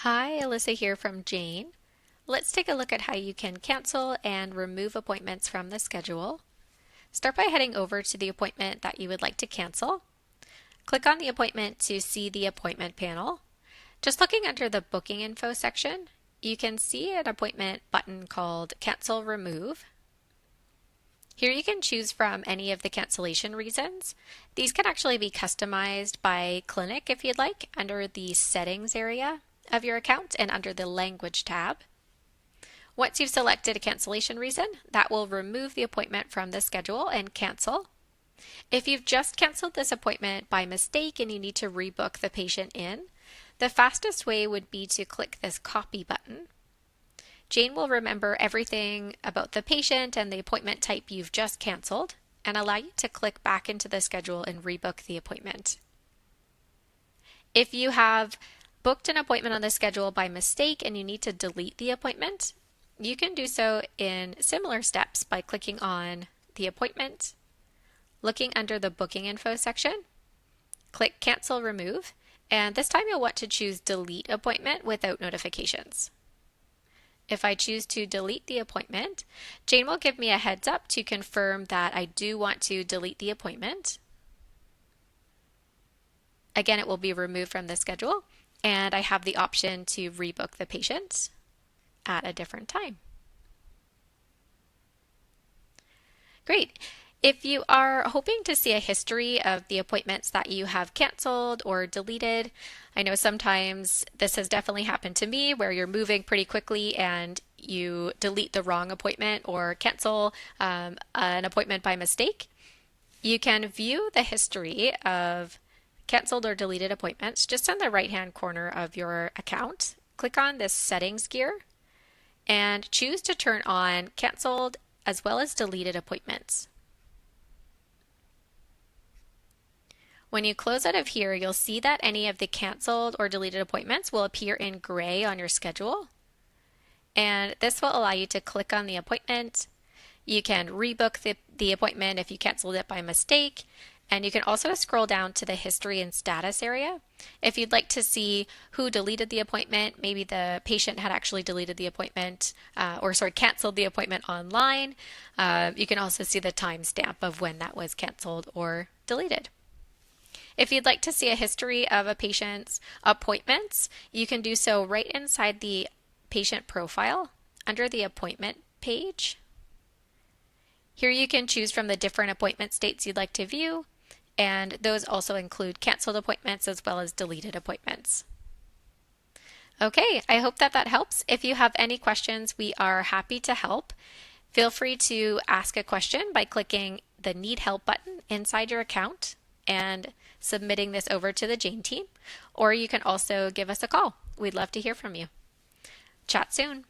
Hi, Alyssa here from Jane. Let's take a look at how you can cancel and remove appointments from the schedule. Start by heading over to the appointment that you would like to cancel. Click on the appointment to see the appointment panel. Just looking under the booking info section, you can see an appointment button called Cancel Remove. Here you can choose from any of the cancellation reasons. These can actually be customized by clinic if you'd like under the settings area of your account and under the language tab. Once you've selected a cancellation reason, that will remove the appointment from the schedule and cancel. If you've just canceled this appointment by mistake and you need to rebook the patient in, the fastest way would be to click this copy button. Jane will remember everything about the patient and the appointment type you've just canceled and allow you to click back into the schedule and rebook the appointment. If you have booked an appointment on the schedule by mistake and you need to delete the appointment, you can do so in similar steps by clicking on the appointment, looking under the booking info section, click Cancel Remove, and this time you'll want to choose Delete Appointment without notifications. If I choose to delete the appointment, Jane will give me a heads up to confirm that I do want to delete the appointment. Again, it will be removed from the schedule, and I have the option to rebook the patient at a different time. Great. If you are hoping to see a history of the appointments that you have canceled or deleted, I know sometimes this has definitely happened to me where you're moving pretty quickly and you delete the wrong appointment or cancel an appointment by mistake. You can view the history of canceled or deleted appointments just on the right-hand corner of your account. Click on this settings gear and choose to turn on canceled as well as deleted appointments. When you close out of here, you'll see that any of the canceled or deleted appointments will appear in gray on your schedule. And this will allow you to click on the appointment. You can rebook the appointment if you canceled it by mistake. And you can also scroll down to the history and status area. If you'd like to see who deleted the appointment, maybe the patient had actually deleted the appointment, canceled the appointment online. You can also see the timestamp of when that was canceled or deleted. If you'd like to see a history of a patient's appointments, you can do so right inside the patient profile under the appointment page. Here you can choose from the different appointment states you'd like to view, and those also include canceled appointments as well as deleted appointments. Okay, I hope that helps. If you have any questions, we are happy to help. Feel free to ask a question by clicking the Need Help button inside your account and submitting this over to the Jane team, or you can also give us a call. We'd love to hear from you. Chat soon.